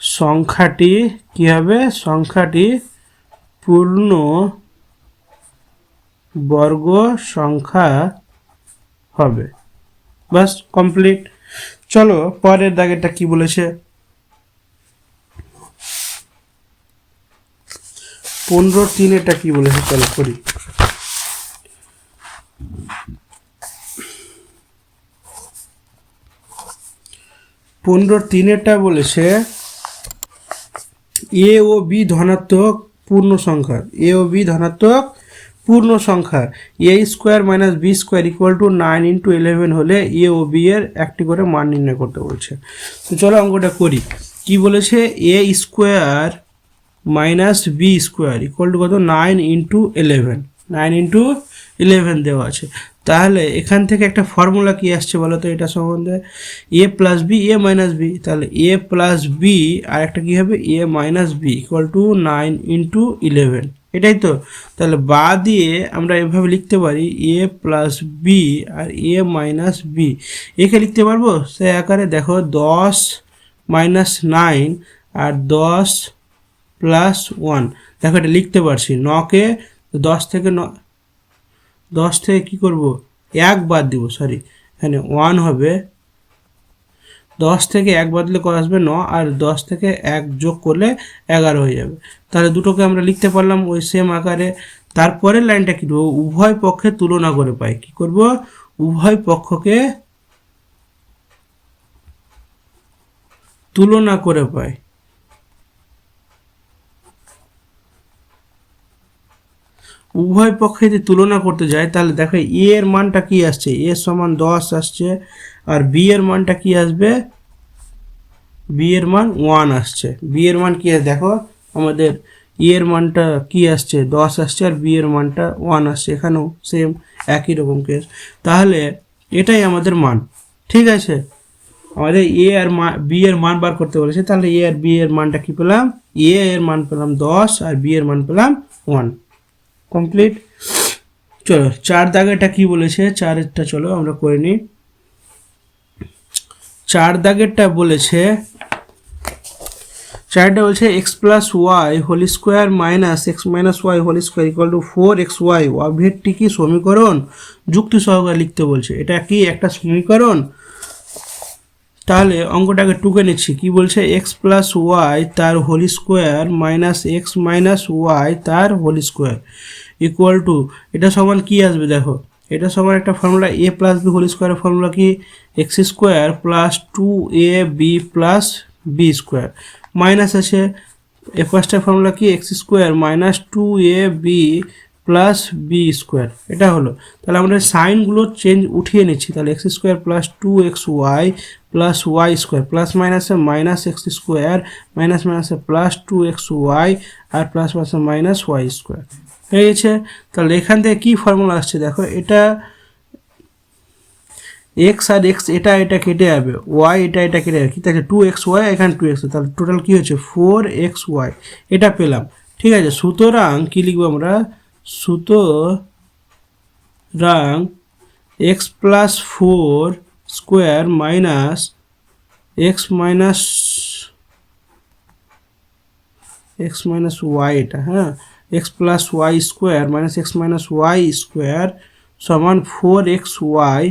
সংখ্যাটি কি হবে, সংখ্যাটি পূর্ণ বর্গ সংখ্যা হবে। বাস কমপ্লিট। চলো পরের দাগেরটা কি বলেছে, 15-3 কি বলেছে, চলো করি। 15-3 বলেছে এ ও বি ধনাত্মক পূর্ণ সংখ্যা, এ ও বি ধনাত্মক পূর্ণ সংখ্যা a square minus b square equal to 9 × 11 হলে এ ও বি এর একটি করে মান নির্ণয় করতে বলছে। তো চলো অঙ্কটা করি। কি বলেছে, a square minus b square equal to কত, 9 × 11, 9 × 11 দেওয়া আছে। তাহলে এখান থেকে একটা ফর্মুলা কি আসছে বলো তো এটা সম্বন্ধে, এ plus b a minus B, তাহলে এ প্লাস বি আর একটা কী হবে, a minus b equal to 9 × 11, এটাই তো। তাহলে বা দিয়ে আমরা এভাবে লিখতে পারি এ প্লাস বি আর এ মাইনাস বি, একে লিখতে পারবো সে আকারে, দেখো 10 - 9 আর 10 + 1, দেখো এটা লিখতে পারছি। 9কে 10 থেকে 10 থেকে কী করবো, 1 বাদ দিব, সরি এখানে 1 হবে, 10 থেকে 1 বাদ দিলে কত আসবে 9, আর 10 থেকে 1 যোগ করলে 11 হয়ে যাবে। তাহলে দুটোকে আমরা লিখতে পারলাম ওই সেম আকারে। তারপরের লাইনটা কী দেবো, উভয় পক্ষে তুলনা করে পাই। কি করব, উভয় পক্ষকে তুলনা করে পাই। উভয় পক্ষে যদি তুলনা করতে যাই তাহলে দেখো এ এর মানটা কি আসছে, এ সমান 10 আসছে, আর বি এর মানটা কি আসবে, বি এর মান 1 আসছে। বি এর মান কি আছে দেখো, আমাদের ই এর মানটা কি আসছে 10 আসছে, আর বি এর মানটা 1 আসছে, এখানেও সেম একই রকম কেস। তাহলে এটাই আমাদের মান, ঠিক আছে। আমাদের এ আর বি এর মান বার করতে বলেছে, তাহলে এ আর বি এর মানটা কি পেলাম, এ এর মান পেলাম 10 আর বি এর মান পেলাম 1, কমপ্লিট। চলো 4 দাগেরটা কি বলেছে, 4এরটা চলো আমরা করে নিই। 4 দাগেরটা বলেছে, 4টা বলছে x + y whole square minus x - y whole square equal to 4xy অভেদটি কি সমীকরণ, যুক্তি সহকারে লিখতে বলছে। এটা কি একটা সমীকরণ? তাহলে অঙ্কটাকে টুকে নিচ্ছি। কি বলছে, x + y তার whole square minus x - y তার হোল স্কোয়ার ইকুয়াল টু, এটা সমান কি আসবে দেখো, এটা সমান একটা ফর্মুলা a + b হোল স্কোয়ারের ফর্মুলা কি, x² + 2ab + b square, minus আছে এ ফার্স্টের ফর্মুলা কি, x² - 2ab + b স্কোয়ার, এটা হলো। তাহলে আমরা সাইনগুলো উঠিয়ে নিচ্ছি। তাহলে x² + 2xy + y square, plus মাইনাসে মাইনাস x² মাইনাস মাইনাসে প্লাস 2xy আর প্লাস প্লাসে মাইনাস y স্কোয়ার হয়ে গেছে। তাহলে এখান থেকে কী ফর্মুলা আসছে দেখো, এটা x আর x এটা কেটে যাবে, y এটা কেটে যাবে, কী থাকে 2xy, এখানে 2x, তাহলে টোটাল কী হচ্ছে 4xy, এটা পেলাম, ঠিক আছে। সুতরাং কী লিখবো আমরা, সুতরাং x + 4 square minus x - y, এটা হ্যাঁ, x + y square minus x - y square সমান 4xy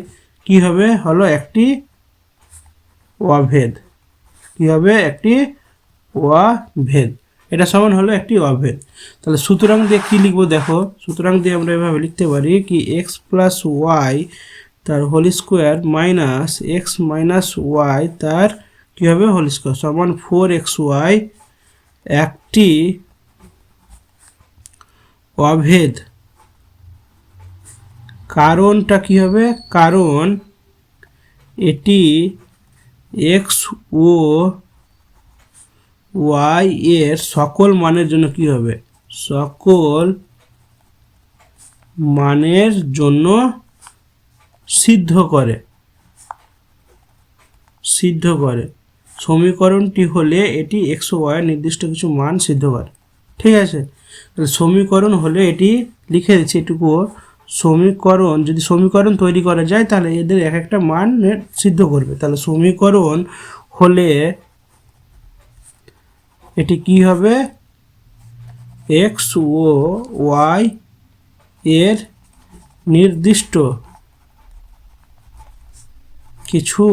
কি হবে, হলো একটি অভেদ। কি হবে, একটি অভেদ, এটা সমান হলো একটি অভেদ। তাহলে সুতরাং দিয়ে কি লিখবো দেখো, সুতরাং দিয়ে আমরা এভাবে লিখতে পারি কি x + y তার whole square minus x - y তার কি হবে হোল স্কোয়ার সমান 4xy একটি অভেদ। কারণটা কি হবে, কারণ এটি x ও y এর সকল মানের জন্য কি হবে, সকল মানের জন্য সিদ্ধ করে সমীকরণটি হলে এটি x ও y এর নির্দিষ্ট কিছু মান সিদ্ধ করে, ঠিক আছে। তাহলে সমীকরণ হলে এটি লিখে দিচ্ছি এটুকু, সমীকরণ যদি সমীকরণ তৈরি করা যায় তাহলে এদের এক একটা মান সিদ্ধ করবে। তাহলে সমীকরণ হলে এটি কি হবে এক্স ও ওয়াই এর নির্দিষ্ট কিছু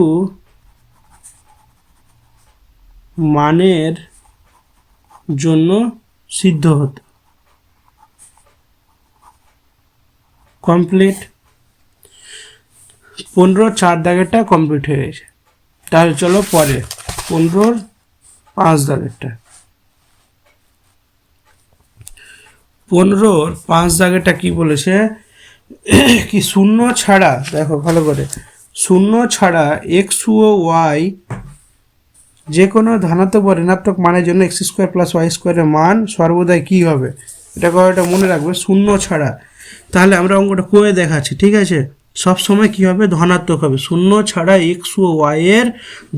মানের জন্য সিদ্ধ হতো। কমপ্লিট। 15 4 দাগেরটা কমপ্লিট হয়ে গেছে। তাহলে চলো পরে 15 5 দাগেরটা। 15 5 দাগেরটা কি বলেছে কি শূন্য ছাড়া, দেখো ভালো করে, শূন্য ছাড়া এক্স ও ওয়াই যে কোনো ধনাত্মক বা ঋণাত্মক মানের জন্য এক্স স্কোয়ার প্লাস ওয়াই স্কোয়ারের মান সর্বদাই কী হবে, এটা মনে রাখবে, শূন্য ছাড়া। তাহলে আমরা অঙ্কটা করে দেখাচ্ছি, ঠিক আছে। সব সময় কী হবে, ধনাত্মক হবে। শূন্য ছাড়া এক্স ও ওয়াই এর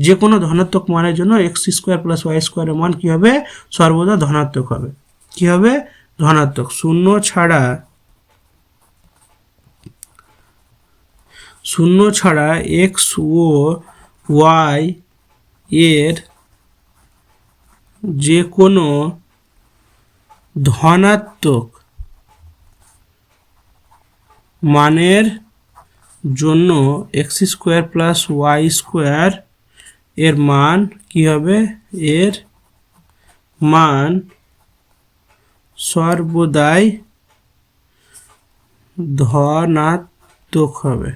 যে কোনো ধনাত্মক মানের জন্য এক্স স্কোয়ার প্লাস ওয়াই স্কোয়ারের মান কী হবে, সর্বদা ধনাত্মক হবে। কী হবে, ধনাত্মক। শূন্য ছাড়া এক্স ও ওয়াই এর যে কোনো ধনাত্মক মানের জন্য X square plus Y square এর মান কি হবে, এর মান সর্বদাই ধনাত্মক হবে।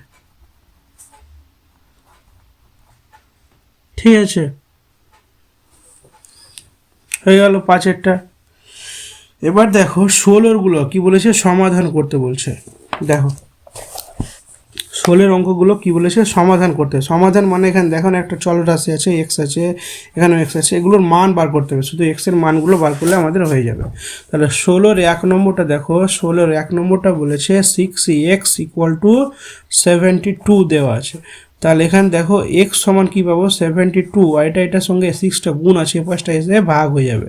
ঠিক আছে, হয়ে গেল 5-এরটা। এবার দেখো 16গুলো কি বলেছে, সমাধান করতে বলছে। দেখো 16 অঙ্কগুলো কি বলেছে, সমাধান করতে। সমাধান মানে এখানে দেখো একটা চলরাশি আছে, এক্স আছে, এখানেও এক্স আছে, এগুলোর মান বার করতে হবে। শুধু এক্সের মানগুলো বার করলে আমাদের হয়ে যাবে। তাহলে 16-র 1 নম্বরটা দেখো, 16-র 1 নম্বরটা বলেছে 6x = 72 দেওয়া আছে। তাহলে এখানে দেখো x সমান কী পাবো, 72, আর এটার সঙ্গে 6টা গুণ আছে, পাঁচটা এসে ভাগ হয়ে যাবে।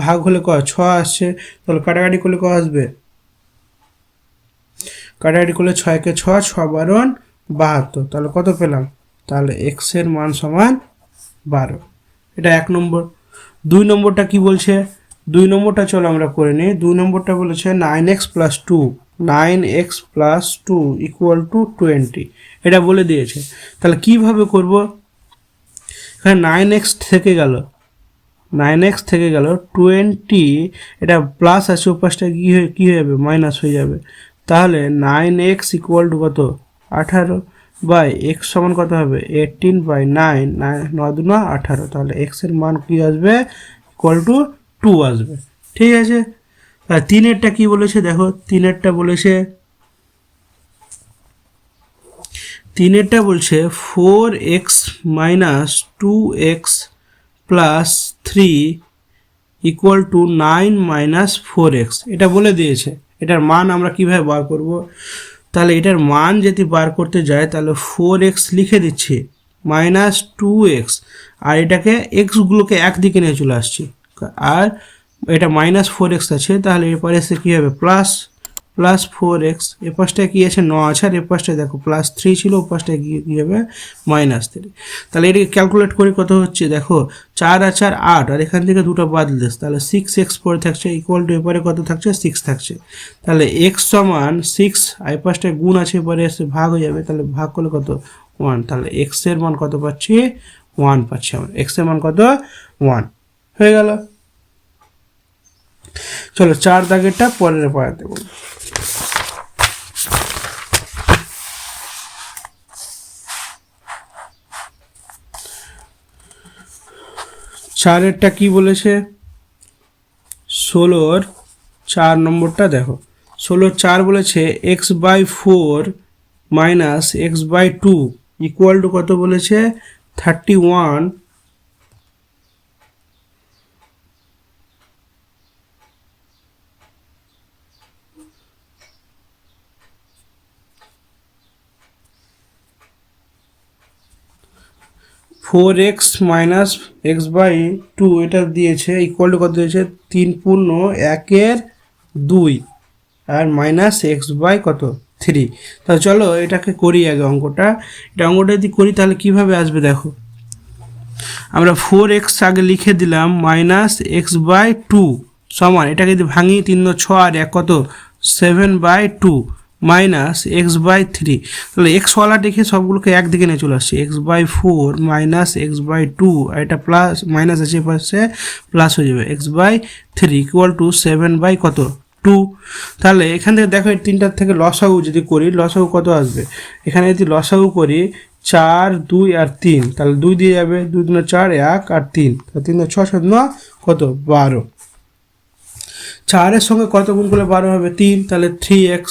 ভাগ হলে 6 আসছে, তাহলে কাটাকাটি করলে আসবে, কাটাকাটি করলে 6-কে 6, 6 12 72, তাহলে কত পেলাম, তাহলে x এর মান সমান 12। এটা 1 নম্বর। 2 নম্বরটা কি বলছে, 2 নম্বরটা চলো আমরা করে নিই। 2 নম্বরটা বলেছে 9x + 2 = 20, এটা বলে দিয়েছে। তাহলে কিভাবে করব, এখানে 9x থেকে গেল, 20, এটা প্লাস আছে, ওপাশটা কী হয়ে যাবে, মাইনাস হয়ে যাবে। তাহলে 9x = কত, 18, বাই x সমান কত হবে, 18/9, 9 2 18, তাহলে x এর মান কী আসবে, = 2 আসবে। ঠিক আছে। আর 3-এরটা কী বলেছে দেখো, 3-এরটা বলেছে 4x - 2x + 3 = 9 - 4x, এটা বলে দিয়েছে। এটার মান আমরা কিভাবে বার করব, তাহলে এটার মান যদি বার করতে যায় তাহলে 4x লিখে দিচ্ছি, -2x, আর এটাকে এক্সগুলোকে একদিকে নিয়ে চলে আসছি, আর এটা -4x আছে, তাহলে এরপরে এসে কী হবে, প্লাস 4x, এ পাশটায় কী আছে, 9 আছে, আর এ পাশটায় দেখো +3 ছিল, ও পাশটায় কী হবে, -3। তাহলে এটাকে ক্যালকুলেট করে কত হচ্ছে দেখো, 4 আর 4 8, আর এখান থেকে দুটো বাদ দিস, তাহলে 6x পরে থাকছে, এরপরে কত থাকছে, 6 থাকছে। তাহলে x সমান 6, এই পাশটায় গুণ আছে, এরপরে এসে ভাগ হয়ে যাবে, তাহলে ভাগ করলে কত, 1, তাহলে x এর মান কত পাচ্ছি, 1 পাচ্ছি আমরা। x এর মান কত, 1 হয়ে গেল। চলো 4 দাগেরটা পরের পাড়াতে বলবো। 4-এরটা কি বলেছে, 16-র 4 নম্বরটা দেখো, 16-র 4 বলেছে x/4 - x/2 = কত বলেছে, 31 4x - x/2 এটা দিয়েছে, ইকুয়াল টু কত দিয়েছে, 3 পূর্ণ 1/2 আর -x/3। তাহলে চলো এটাকে করি আগে অঙ্কটা। এটা অঙ্কটা যদি করি তাহলে কিভাবে আসবে দেখো, আমরা 4x আগে লিখে দিলাম -x/2 সমান, এটাকে যদি ভাঙি 3 × 6 আর 1 কত 7/2 -x/3। তাহলে x ওয়ালা দেখে সবগুলোকে একদিকে নিয়ে চলে আসছে, x/4 -x/2 আর এটা প্লাস মাইনাস আছে পাশে প্লাস হয়ে যাবে, x/3 = 7 কত 2। তাহলে এখান থেকে দেখো এই তিনটার থেকে লসাগু যদি করি, লসাগু কত আসবে, এখানে যদি লসাগু করি 4 2 আর 3, তাহলে 2 দিয়ে যাবে, 2 × 4 1 আর 3, তাহলে 3 × 6 7 9 কত 12। 4 এর সঙ্গে কত গুণ করলে 12 হবে 3, তাহলে 3x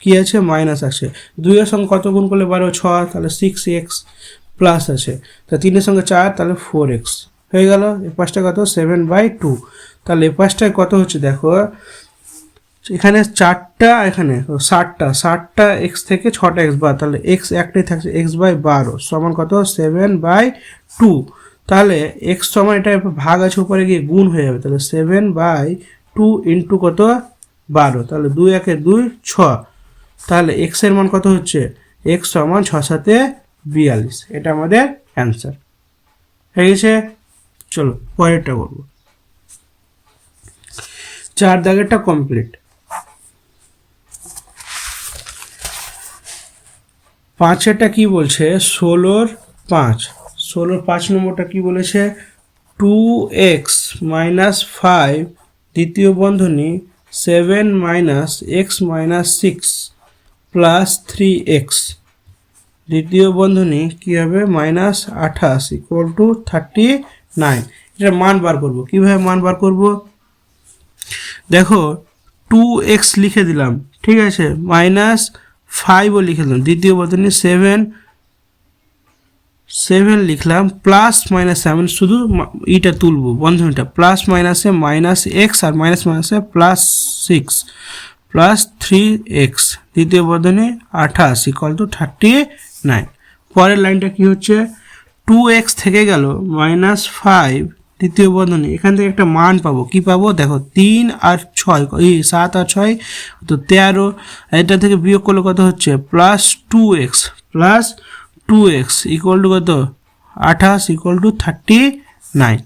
কি আছে মাইনাস আছে। 2 এর সঙ্গে কত গুণ করলে 12 6, তাহলে 6x প্লাস আছে। তা 3 এর সঙ্গে 4 তাহলে 4x হয়ে গেল। এই পাশটা কত 7/2। তাহলে এই পাশটায় কত হচ্ছে দেখো, এখানে 4টা এখানে 60টা x থেকে 6টা x বাদ, তাহলে x একটাই থাকছে, x/12 সমান কত 7/2। তাহলে x সমান এটা ভাগ আছে উপরে গিয়ে গুণ হয়ে যাবে, তাহলে 7/2 ইন্টু কত 12, তাহলে 2 1 2 6। তাহলে x এর মান কত হচ্ছে, x সমান 6 7 42। এটা আমাদের অ্যান্সার হয়ে গেছে। চলো পরেরটা করব। 4 দাগেরটা কমপ্লিট। 5এরটা কি বলছে, 16 5। 16 5 নম্বরটা কি বলেছে, 2x - 5 দ্বিতীয় বন্ধনী 7 - x - 6 প্লাস 3x দ্বিতীয় বন্ধনী কি হবে -28 = 39। এটার মান বার করব। কিভাবে মান বার করব, দেখো 2x লিখে দিলাম, ঠিক আছে, -5ও লিখে দিলাম, দ্বিতীয় বন্ধনী 7 লিখলাম, প্লাস -7 শুধু ইটা তুলবো বন্ধনীটা, প্লাস মাইনাসে -x আর মাইনাস মাইনাসে +6 প্লাস 3x দ্বিতীয় বন্ধনী 28 = 39। পরের লাইনটা কি হচ্ছে, 2x থেকে গেল -5 তৃতীয় বন্ধনী, এখান থেকে একটা মান পাবো, কি পাবো দেখো 3 আর 6 7 আর 6 তো 13, এটা থেকে বিয়োগ করলে কত হচ্ছে +2x = কত 28 = 39।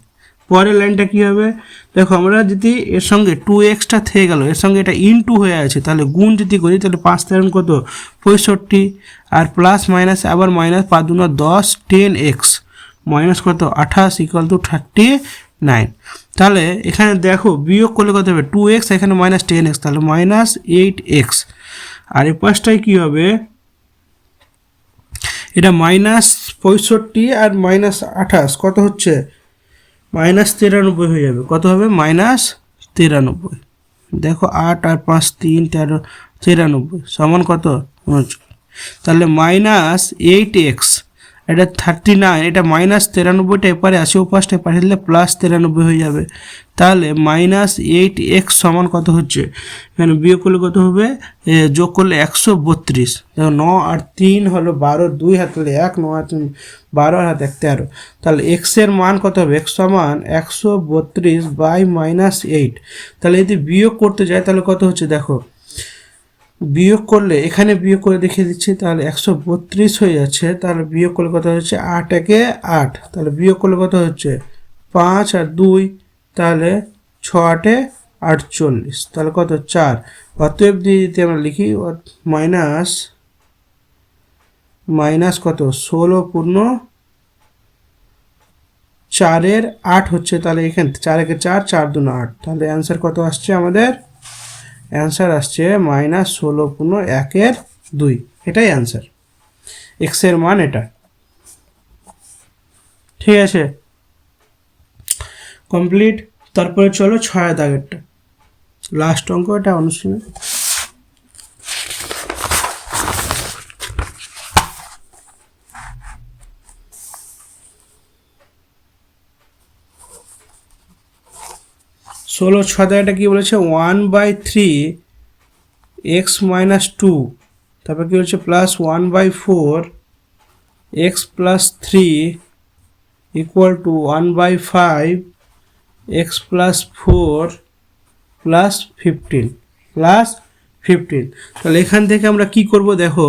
পরের লাইনটা কি হবে দেখো, আমরা যদি এর সঙ্গে 2xটা থেকে গেল, এর সঙ্গে এটা ইনটু হয়ে আছে, তাহলে গুণ যদি করি তাহলে 5 13 কত 65 আর প্লাস মাইনাস আবার মাইনাস 5 2 10 10x মাইনাস কত 28 = 39। তাহলে এখানে দেখো বিয়োগ করলে কত হবে 2x, এখানে -10x, তাহলে -8x। আর এই পাশটায় কি হবে, এটা -65 আর -28 কত হচ্ছে -93 হয়ে যাবে, কত হবে -93। দেখো 8 আর 5 3 13 93 সমান কত 69। তাহলে -8x, এটা 39, এটা -93টা এপারে আসে, ও পাশটা পাঠিয়ে দিলে +93 হয়ে যাবে। তাহলে -8x সমান কত হচ্ছে, এখানে বিয়োগ করলে কত হবে, যোগ করলে 132। দেখো 9 আর 3 হলো 12, 2 হাত হলে 1, 9 আর 3 12 আর হাত 1 13। তাহলে x এর মান কত হবে, x সমান 132/-8। তাহলে যদি বিয়োগ করতে যায় তাহলে কত হচ্ছে দেখো, বিয়োগ করলে এখানে বিয়োগ করে দেখিয়ে দিচ্ছি, তাহলে 132 হয়ে যাচ্ছে, তাহলে বিয়োগ করলে কত হচ্ছে 8 একে 8, তাহলে বিয়োগ করলে কত হচ্ছে 5 আর 2, তাহলে 6 8 48, তাহলে কত 4। অতএব দিয়ে যদি আমরা লিখি মাইনাস কত 16 পূর্ণ 4 8 হচ্ছে, তাহলে এখানে 4 একে 4 4 2 8, তাহলে অ্যান্সার কত আসছে আমাদের, অ্যান্সার আসছে -16 পূর্ণ 1/2। এটাই অ্যান্সার, এক্স এর মান এটা। ঠিক আছে, কমপ্লিট। তারপরে চলো 6 দাগেরটা, লাস্ট অঙ্ক এটা অনুশীলন। ষোলো 6 দাগেরটা কি বলেছে, 1/3 x - 2, তারপর কি হচ্ছে +1/4 x + 3 = 1/5 x + 4 + 15 তাহলে এখান থেকে আমরা কি করব দেখো,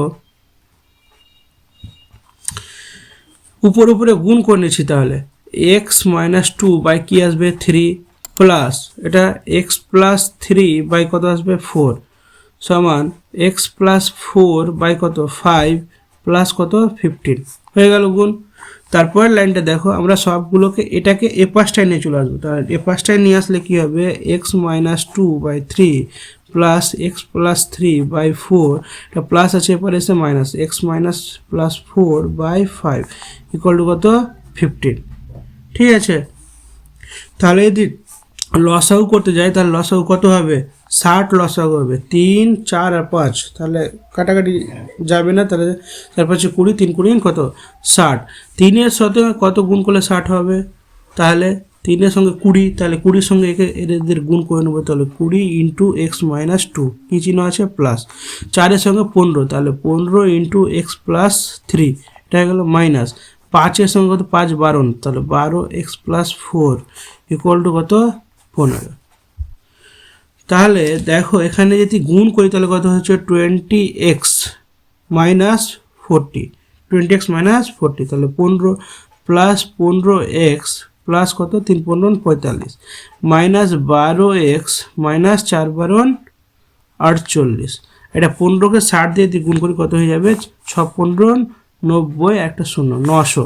উপরে উপরে গুণ করে নিচ্ছি, তাহলে এক্স মাইনাস টু বাই কি আসবে 3 প্লাস এটা এক্স প্লাস 3 বাই কত আসবে 4 সমান এক্স প্লাস 4 বাই কত 5 প্লাস কত 15 হয়ে গেল গুণ। তারপরের লাইনটা দেখো, আমরা সবগুলোকে এটাকে এ পাশটায় নিয়ে চলে আসবো। তাহলে এ পাশটায় নিয়ে আসলে কি হবে, X minus 2 by 3 plus X plus 3 by 4, এটা প্লাস আছে এরপরে এসে minus X minus plus 4 by 5 equal to কত 15। ঠিক আছে, তাহলে যদি লসাগু করতে যাই তাহলে লসাগু কত হবে, 60 লসাগু হবে, 3 4 আর 5, তাহলে কাটাকাটি যাবে না, তাহলে 4 5 20, 3 20 কত 60, 3-এর সাথে কত গুণ করলে 60 হবে, তাহলে 3-এর সঙ্গে 20, তাহলে 20-এর সঙ্গে এদের গুণ করে নেবো, তাহলে 20 ইন্টু এক্স মাইনাস 2 কী চিহ্ন আছে প্লাস, 4-এর সঙ্গে 15, তাহলে 15 ইন্টু এক্স প্লাস 3, এটা হয়ে গেলো মাইনাস, 5-এর সঙ্গে কত 5 12, তাহলে 12 এক্স প্লাস 4 ইকুয়াল টু কত 15। তাহলে দেখো এখানে যদি গুণ করি তাহলে কত হচ্ছে 20x মাইনাস 40, 20x মাইনাস 40, তাহলে 15 প্লাস 15x প্লাস কত 3 15 45 মাইনাস 12x মাইনাস 4 12 48, এটা 15কে 60 দিয়ে যদি গুণ করি কত হয়ে যাবে 6 15 90 একটা 0 900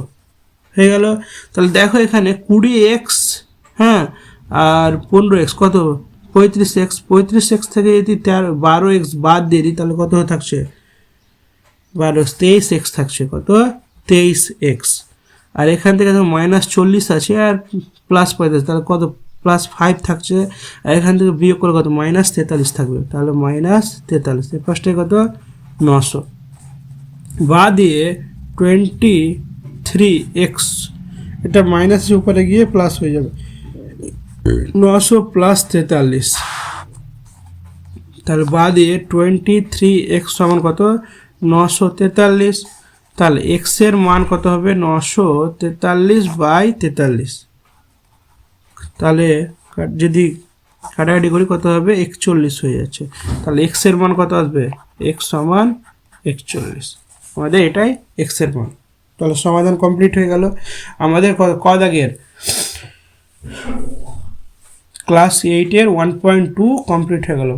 হয়ে গেল। তাহলে দেখো এখানে 20x, হ্যাঁ, আর 15x কত 35x, 35x থেকে যদি 12x বাদ দিয়ে দিই তাহলে কত থাকছে 23x থাকছে, কত 23x, আর এখান থেকে দেখো মাইনাস 40 আছে আর প্লাস 45, তাহলে কত প্লাস 5 থাকছে, আর এখান থেকে বিয়োগ করে কত মাইনাস 43 থাকবে, তাহলে মাইনাস 43, এর ফার্স্টে কত 900 বা দিয়ে 23x, এটা মাইনাসের উপরে গিয়ে প্লাস হয়ে যাবে 900 প্লাস 43, তাহলে বা দিয়ে 23x সমান কত 943, তাহলে x এর মান কত হবে 943 বাই 43, তাহলে যদি কাটাকাটি করি কত হবে 41 হয়ে যাচ্ছে, তাহলে x এর মান কত আসবে x সমান 41, আমাদের এটাই x এর মান। তাহলে সমাধান কমপ্লিট হয়ে গেল আমাদের ক দাগের ক্লাস 8-এর 1.2 কমপ্লিট হয়ে গেল।